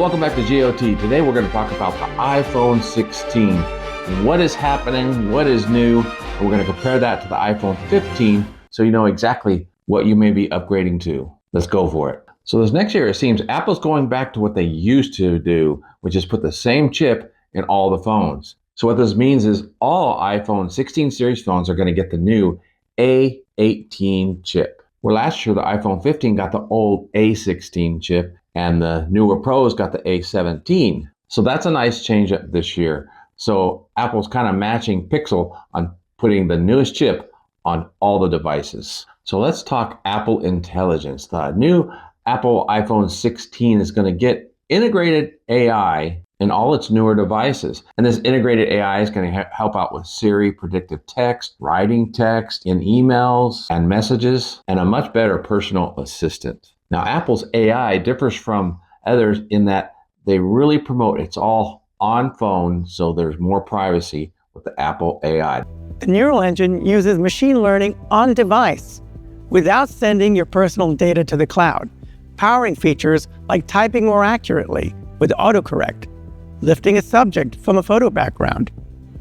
welcome back to GOT. Today we're going to talk about the iPhone 16. What is happening? What is new? We're going to compare that to the iPhone 15 so you know exactly what you may be upgrading to. Let's go for it. So this next year, it seems Apple's going back to what they used to do, which is put the same chip in all the phones. So what this means is all iPhone 16 series phones are going to get the new A18 chip. Where last year the iPhone 15 got the old A16 chip and the newer Pros got the A17. So that's a nice change up this year. So Apple's kind of matching Pixel on putting the newest chip on all the devices. So let's talk Apple Intelligence. The new Apple iPhone 16 is going to get integrated AI in all its newer devices. And this integrated AI is going to help out with Siri, predictive text, writing text in emails and messages, and a much better personal assistant. Now, Apple's AI differs from others in that they really promote it's all on phone, so there's more privacy with the Apple AI. The neural engine uses machine learning on device without sending your personal data to the cloud, powering features like typing more accurately with autocorrect, lifting a subject from a photo background,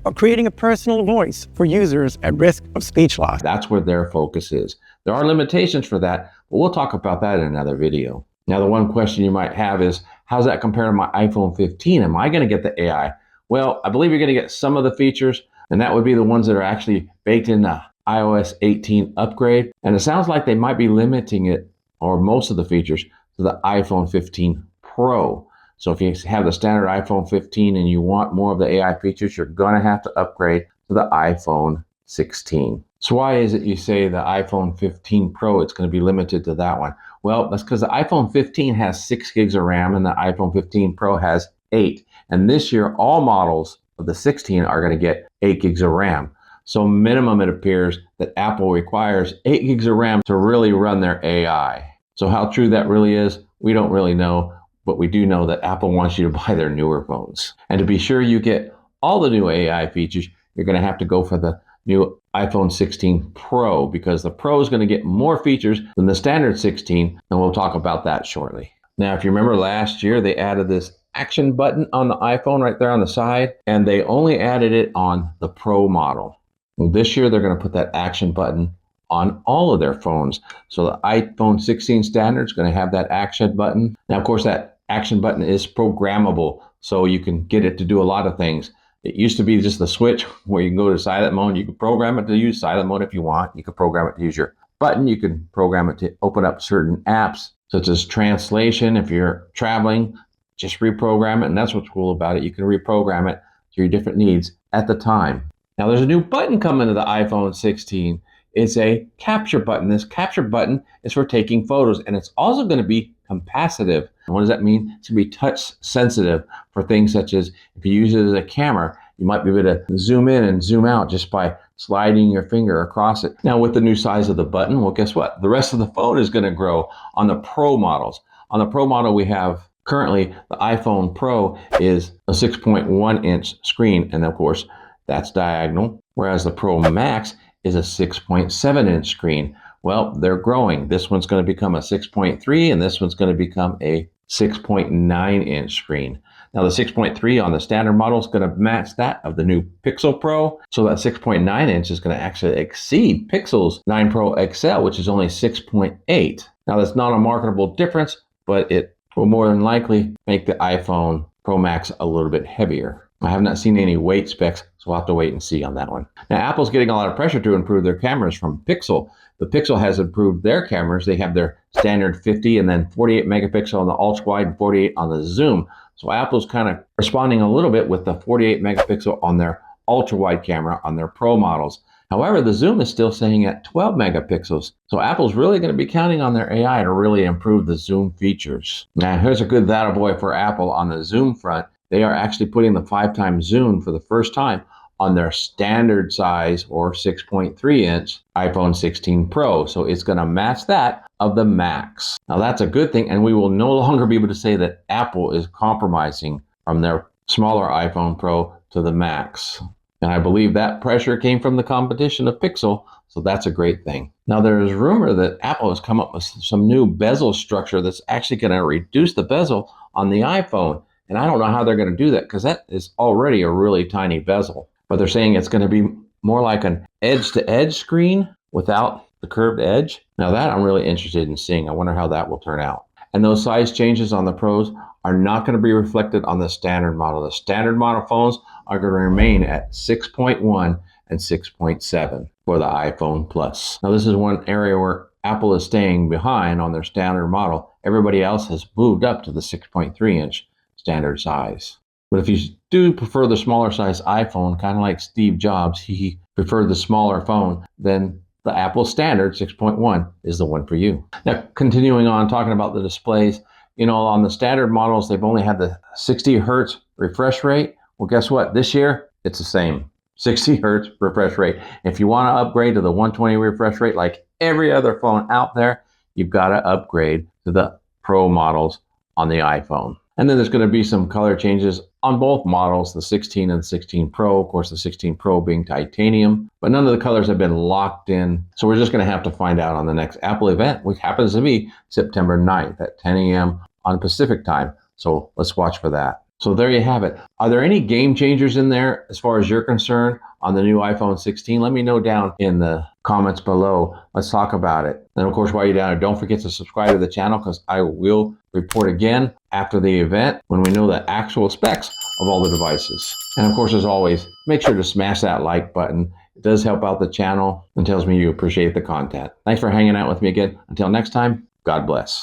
or creating a personal voice for users at risk of speech loss. That's where their focus is. There are limitations for that, but we'll talk about that in another video. Now, the one question you might have is, how's that compare to my iPhone 15? Am I going to get the AI? Well, I believe you're going to get some of the features, and that would be the ones that are actually baked in the iOS 18 upgrade. And it sounds like they might be limiting it, or most of the features, to the iPhone 15 Pro. So if you have the standard iPhone 15 and you want more of the AI features, you're going to have to upgrade to the iPhone 16. So why is it you say the iPhone 15 Pro, it's going to be limited to that one? Well, that's because the iPhone 15 has 6 gigs of RAM and the iPhone 15 Pro has 8. And this year, all models of the 16 are going to get 8 gigs of RAM. So minimum, it appears that Apple requires 8 gigs of RAM to really run their AI. So how true that really is, we don't really know. But we do know that Apple wants you to buy their newer phones. And to be sure you get all the new AI features, you're going to have to go for the new iPhone 16 Pro, because the Pro is going to get more features than the standard 16, and we'll talk about that shortly. Now, if you remember last year, they added this action button on the iPhone right there on the side, and they only added it on the Pro model. Well, this year, they're going to put that action button on all of their phones. So the iPhone 16 standard is going to have that action button. Now, of course, that action button is programmable, so you can get it to do a lot of things. It used to be just the switch where you can go to silent mode. You can program it to use silent mode if you want. You can program it to use your button. You can program it to open up certain apps, such as translation. If you're traveling, just reprogram it. And that's what's cool about it. You can reprogram it to your different needs at the time. Now, there's a new button coming to the iPhone 16. It's a capture button. This capture button is for taking photos, and it's also going to be capacitive. And what does that mean? It's going to be touch sensitive for things such as if you use it as a camera, you might be able to zoom in and zoom out just by sliding your finger across it. Now, with the new size of the button, well, guess what? The rest of the phone is going to grow on the Pro models. On the Pro model, we have currently the iPhone Pro is a 6.1 inch screen, and of course, that's diagonal, whereas the Pro Max is a 6.7 inch screen. Well, they're growing. This one's going to become a 6.3, and this one's going to become a 6.9 inch screen. Now, the 6.3 on the standard model is going to match that of the new Pixel Pro. So that 6.9 inch is going to actually exceed Pixel's 9 Pro XL, which is only 6.8. Now, that's not a marketable difference, but it will more than likely make the iPhone Pro Max a little bit heavier. I have not seen any weight specs, so we'll have to wait and see on that one. Now, Apple's getting a lot of pressure to improve their cameras from Pixel. The Pixel has improved their cameras. They have their standard 50 and then 48 megapixel on the ultra wide and 48 on the zoom. So Apple's kind of responding a little bit with the 48 megapixel on their ultra wide camera on their Pro models. However, the zoom is still staying at 12 megapixels. So Apple's really going to be counting on their AI to really improve the zoom features. Now, here's a good attaboy for Apple on the zoom front. They are actually putting the 5x zoom for the first time on their standard size or 6.3 inch iPhone 16 Pro. So it's going to match that of the Max. Now that's a good thing, and we will no longer be able to say that Apple is compromising from their smaller iPhone Pro to the Max. And I believe that pressure came from the competition of Pixel, so that's a great thing. Now there is rumor that Apple has come up with some new bezel structure that's actually going to reduce the bezel on the iPhone. And I don't know how they're going to do that because that is already a really tiny bezel. But they're saying it's going to be more like an edge-to-edge screen without the curved edge. Now that I'm really interested in seeing. I wonder how that will turn out. And those size changes on the Pros are not going to be reflected on the standard model. The standard model phones are going to remain at 6.1 and 6.7 for the iPhone Plus. Now this is one area where Apple is staying behind on their standard model. Everybody else has moved up to the 6.3 inch standard size. But if you do prefer the smaller size iPhone, kind of like Steve Jobs, he preferred the smaller phone, then the Apple standard 6.1 is the one for you. Now, continuing on talking about the displays, on the standard models, they've only had the 60 hertz refresh rate. Well, guess what? This year, it's the same 60 hertz refresh rate. If you want to upgrade to the 120 refresh rate, like every other phone out there, you've got to upgrade to the Pro models on the iPhone. And then there's going to be some color changes on both models, the 16 and the 16 Pro. Of course, the 16 Pro being titanium, but none of the colors have been locked in. So we're just going to have to find out on the next Apple event, which happens to be September 9th at 10 a.m. on Pacific time. So let's watch for that. So there you have it. Are there any game changers in there as far as you're concerned on the new iPhone 16? Let me know down in the comments below. Let's talk about it. And of course, while you're down there, don't forget to subscribe to the channel because I will report again after the event when we know the actual specs of all the devices. And of course, as always, make sure to smash that like button. It does help out the channel and tells me you appreciate the content. Thanks for hanging out with me again. Until next time, God bless.